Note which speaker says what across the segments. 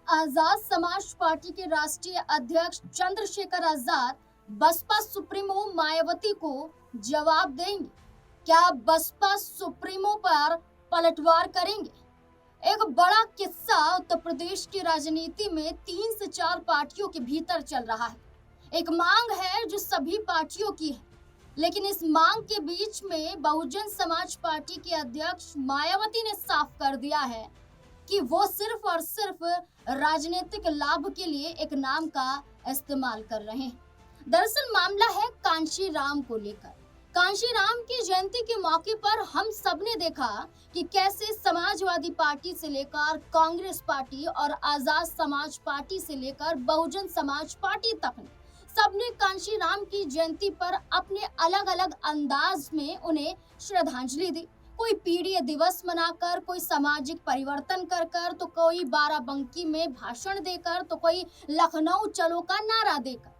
Speaker 1: Azad Samaj party के राष्ट्रीय अध्यक्ष चंद्रशेखर आजाद बसपा सुप्रीमो मायावती को जवाब देंगे। क्या बसपा सुप्रीमो पर पलटवार करेंगे? एक बड़ा किस्सा उत्तर प्रदेश की राजनीति में 3 से 4 पार्टियों के भीतर चल रहा है। एक मांग है जो सभी पार्टियों की है, लेकिन इस मांग के बीच में बहुजन समाज पार्टी के अध्यक्ष मायावती ने साफ कर दिया है कि वो सिर्फ और सिर्फ राजनीतिक लाभ के लिए एक नाम का इस्तेमाल कर रहे हैं। दरअसल मामला है कांशी राम को लेकर। कांशी राम की जयंती के मौके पर हम सबने देखा कि कैसे समाजवादी पार्टी से लेकर कांग्रेस पार्टी और आजाद समाज पार्टी से लेकर बहुजन समाज पार्टी तक ने सबने कांशी राम की जयंती पर अपने अलग अलग अंदाज में उन्हें श्रद्धांजलि दी। कोई पीड़ित दिवस मनाकर, कोई सामाजिक परिवर्तन कर कर, तो कोई बाराबंकी में भाषण देकर, तो कोई लखनऊ चलो का नारा देकर।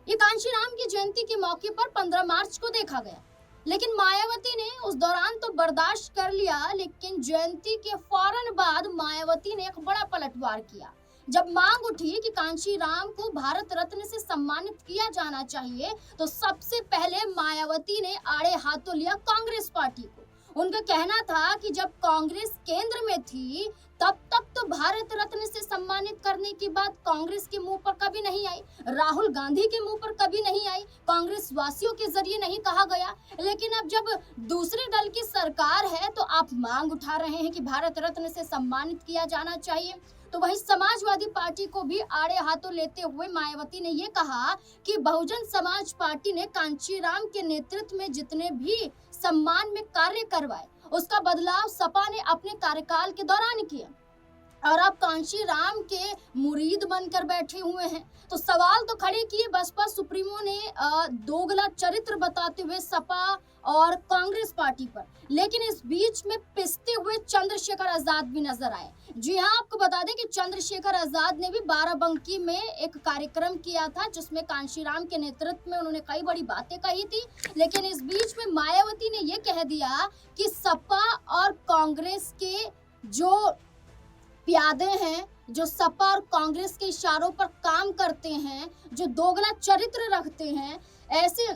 Speaker 1: ये कांशी राम की जयंती के मौके पर 15 मार्च को देखा गया, लेकिन मायावती ने उस दौरान तो बर्दाश्त कर लिया, लेकिन जयंती के फौरन बाद मायावती ने एक बड़ा पलटवार किया। जब मांग उठी कि कांशी राम को भारत रत्न से सम्मानित किया जाना चाहिए, तो सबसे पहले मायावती ने आड़े हाथों लिया कांग्रेस पार्टी को। उनका कहना था कि जब कांग्रेस केंद्र में थी तब तक तो भारत रत्न से सम्मानित करने की बात कांग्रेस के मुंह पर कभी नहीं आई, राहुल गांधी के मुंह पर कभी नहीं आई, कांग्रेस वासियों के जरिए नहीं कहा गया। लेकिन अब जब दूसरे दल की सरकार है तो आप मांग उठा रहे हैं कि भारत रत्न से सम्मानित किया जाना चाहिए। तो वही समाजवादी पार्टी को भी आड़े हाथों लेते हुए मायावती ने ये कहा कि बहुजन समाज पार्टी ने कांशी राम के नेतृत्व में जितने भी सम्मान में कार्य करवाए, उसका बदलाव सपा ने अपने कार्यकाल के दौरान किया और अब कांशी राम के मुरीद बनकर बैठे हुए हैं। तो सवाल तो खड़े किए बसपा सुप्रीमो ने दोगला चरित्र बताते हुए सपा और कांग्रेस पार्टी पर, लेकिन इस बीच में पिसते हुए चंद्रशेखर आजाद भी नजर आए। जी हाँ, आपको बता दें कि चंद्रशेखर आजाद ने भी बाराबंकी में एक कार्यक्रम किया था जिसमें कांशी राम के नेतृत्व में उन्होंने कई बड़ी बातें कही थी, लेकिन इस बीच में मायावती ने यह कह दिया कि सपा और कांग्रेस के जो प्यादे हैं, जो सपा और कांग्रेस के इशारों पर काम करते हैं, जो दोगला चरित्र रखते हैं, ऐसे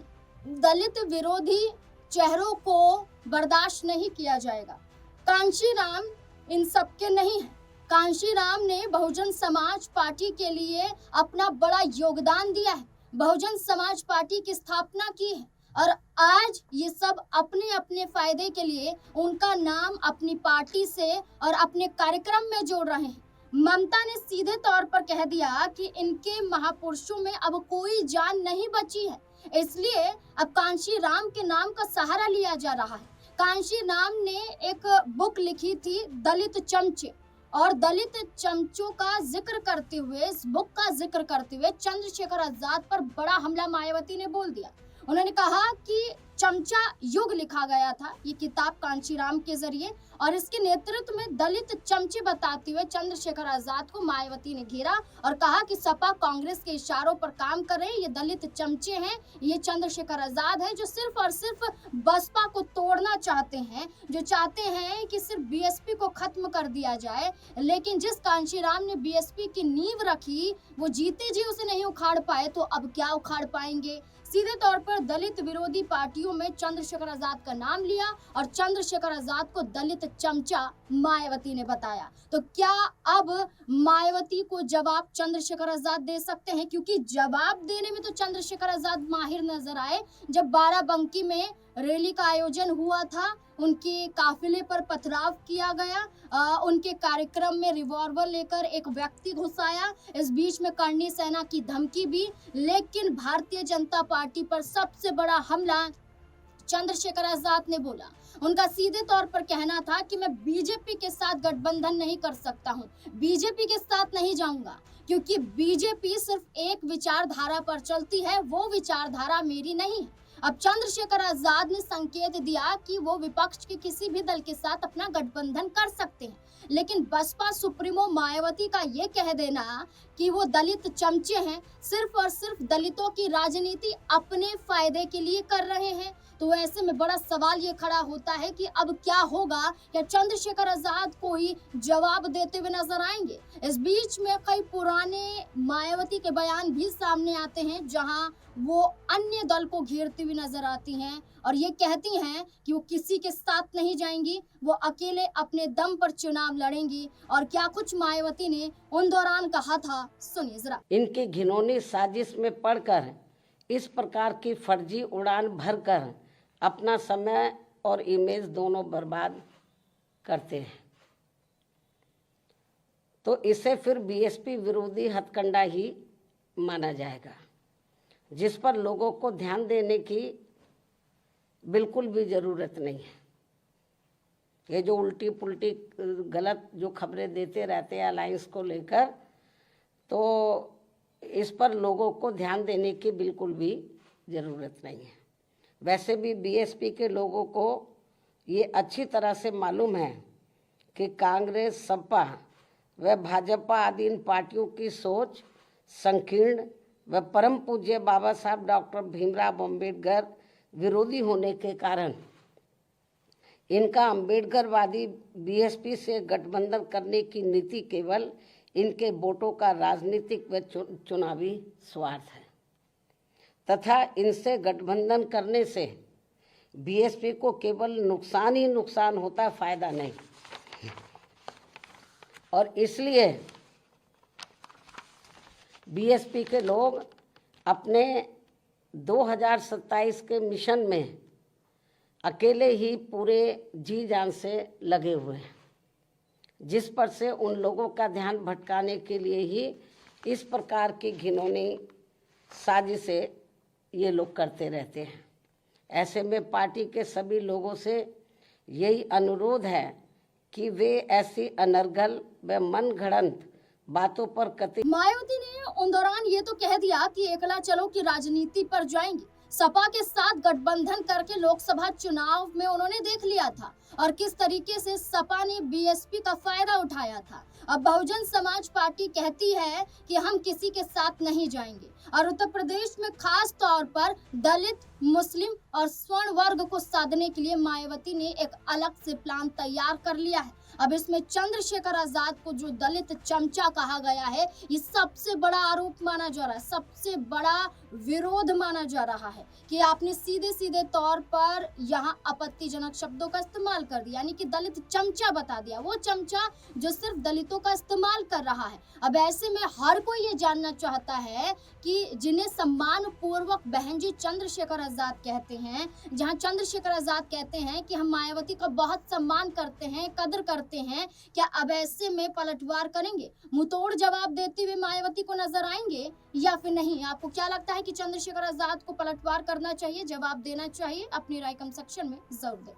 Speaker 1: दलित विरोधी चेहरों को बर्दाश्त नहीं किया जाएगा। कांशी राम इन सब के नहीं है। कांशी राम ने बहुजन समाज पार्टी के लिए अपना बड़ा योगदान दिया है, बहुजन समाज पार्टी की स्थापना की है और आज ये सब अपने अपने फायदे के लिए उनका नाम अपनी पार्टी से और अपने कार्यक्रम में जोड़ रहे हैं। ममता ने सीधे तौर पर कह दिया कि इनके महापुरुषों में अब कोई जान नहीं बची है, इसलिए अब कांशी राम के नाम का सहारा लिया जा रहा है। कांशी राम ने एक बुक लिखी थी दलित चमचे, और दलित चमचों का जिक्र करते हुए, इस बुक का जिक्र करते हुए चंद्रशेखर आजाद पर बड़ा हमला मायावती ने बोल दिया। उन्होंने कहा कि चमचा युग लिखा गया था ये किताब कांशी राम के जरिए, और इसके नेतृत्व में दलित चमचे बताते हुए चंद्रशेखर आजाद को मायावती ने घेरा और कहा कि सपा कांग्रेस के इशारों पर काम कर रहे हैं, ये दलित चमचे हैं, ये चंद्रशेखर आजाद है जो सिर्फ और सिर्फ बसपा को तोड़ना चाहते हैं, जो चाहते हैं कि सिर्फ बीएसपी को खत्म कर दिया जाए। लेकिन जिस कांशी राम ने बीएसपी की नींव रखी वो जीते जी उसे नहीं उखाड़ पाए, तो अब क्या उखाड़ पाएंगे। सीधे तौर पर दलित विरोधी पार्टियों में चंद्रशेखर आजाद का नाम लिया और चंद्रशेखर आजाद को दलित चमचा मायावती ने बताया। तो क्या अब मायावती को जवाब चंद्रशेखर आजाद दे सकते हैं? क्योंकि जवाब देने में तो चंद्रशेखर आजाद माहिर नजर आए। जब बाराबंकी में रैली का आयोजन हुआ था, उनके काफिले पर पथराव किया गया, उनके कार्यक्रम में रिवॉल्वर लेकर एक व्यक्ति घुस आया, इस बीच में करनी सेना की धमकी भी, लेकिन भारतीय जनता पार्टी पर सबसे बड़ा हमला चंद्रशेखर आजाद ने बोला। उनका सीधे तौर पर कहना था कि मैं बीजेपी के साथ गठबंधन नहीं कर सकता हूं, बीजेपी के साथ नहीं जाऊंगा, क्योंकि बीजेपी सिर्फ एक विचारधारा पर चलती है, वो विचारधारा मेरी नहीं है। अब चंद्रशेखर आजाद ने संकेत दिया कि वो विपक्ष के किसी भी दल के साथ अपना गठबंधन कर सकते हैं, लेकिन बसपा सुप्रीमो मायावती का ये कह देना कि वो दलित चमचे हैं, सिर्फ और सिर्फ दलितों की राजनीति अपने फायदे के लिए कर रहे हैं, तो ऐसे में बड़ा सवाल ये खड़ा होता है कि अब क्या होगा, क्या चंद्रशेखर आजाद कोई जवाब देते हुए नजर आएंगे। इस बीच में कई पुराने मायावती के बयान भी सामने आते हैं, जहां वो अन्य दल को घेरती हुई नजर आती हैं और ये कहती हैं कि वो किसी के साथ नहीं जाएंगी, वो अकेले अपने दम पर चुनाव लड़ेंगी। और क्या कुछ मायावती ने उन दौरान कहा था, सुनिए जरा।
Speaker 2: इनकी घिनौनी साजिश में पड़कर इस प्रकार की फर्जी उड़ान भरकर अपना समय और इमेज दोनों बर्बाद करते हैं, तो इसे फिर बीएसपी विरोधी हथकंडा ही माना जाएगा, जिस पर लोगों को ध्यान देने की बिल्कुल भी ज़रूरत नहीं है। ये जो उल्टी पुल्टी गलत जो खबरें देते रहते हैं अलायंस को लेकर, तो इस पर लोगों को ध्यान देने की बिल्कुल भी ज़रूरत नहीं है। वैसे भी बीएसपी के लोगों को ये अच्छी तरह से मालूम है कि कांग्रेस, सपा व भाजपा आदि इन पार्टियों की सोच संकीर्ण व परम पूज्य बाबा साहब डॉक्टर भीमराव अम्बेडकर विरोधी होने के कारण इनका अम्बेडकरवादी बीएसपी से गठबंधन करने की नीति केवल इनके वोटों का राजनीतिक व चुनावी स्वार्थ है तथा इनसे गठबंधन करने से बीएसपी को केवल नुकसान ही नुकसान होता है, फायदा नहीं। और इसलिए बीएसपी के लोग अपने 2027 के मिशन में अकेले ही पूरे जी जान से लगे हुए हैं, जिस पर से उन लोगों का ध्यान भटकाने के लिए ही इस प्रकार की घिनौनी साजिशें ये लोग करते रहते हैं। ऐसे में पार्टी के सभी लोगों से यही अनुरोध है कि वे ऐसी अनर्गल व मनगढ़ंत बातों पर कतई।
Speaker 1: मायावती ने उन दौरान ये तो कह दिया कि एकला चलो की राजनीति पर जाएंगे। सपा के साथ गठबंधन करके लोकसभा चुनाव में उन्होंने देख लिया था और किस तरीके से सपा ने बीएसपी का फायदा उठाया था। अब बहुजन समाज पार्टी कहती है कि हम किसी के साथ नहीं जाएंगे और उत्तर प्रदेश में खास तौर पर दलित, मुस्लिम और स्वर्ण वर्ग को साधने के लिए मायावती ने एक अलग से प्लान तैयार कर लिया है। अब इसमें चंद्रशेखर आजाद को जो दलित चमचा कहा गया है, ये सबसे बड़ा आरोप माना जा रहा है, सबसे बड़ा विरोध माना जा रहा है कि आपने सीधे सीधे तौर पर यहाँ आपत्तिजनक शब्दों का इस्तेमाल कर दिया, यानी कि दलित चमचा बता दिया, वो चमचा जो सिर्फ दलितों का इस्तेमाल कर रहा है। अब ऐसे में हर कोई ये जानना चाहता है कि जिन्हें सम्मान पूर्वक बहन जी चंद्रशेखर आजाद कहते हैं, जहाँ चंद्रशेखर आजाद कहते हैं कि हम मायावती का बहुत सम्मान करते हैं, कदर करते हैं, क्या अब ऐसे में पलटवार करेंगे, मुंहतोड़ जवाब देते हुए मायावती को नजर आएंगे या फिर नहीं? आपको क्या लगता है कि चंद्रशेखर आजाद को पलटवार करना चाहिए, जवाब देना चाहिए? अपनी राय कमेंट सेक्शन में जरूर दें।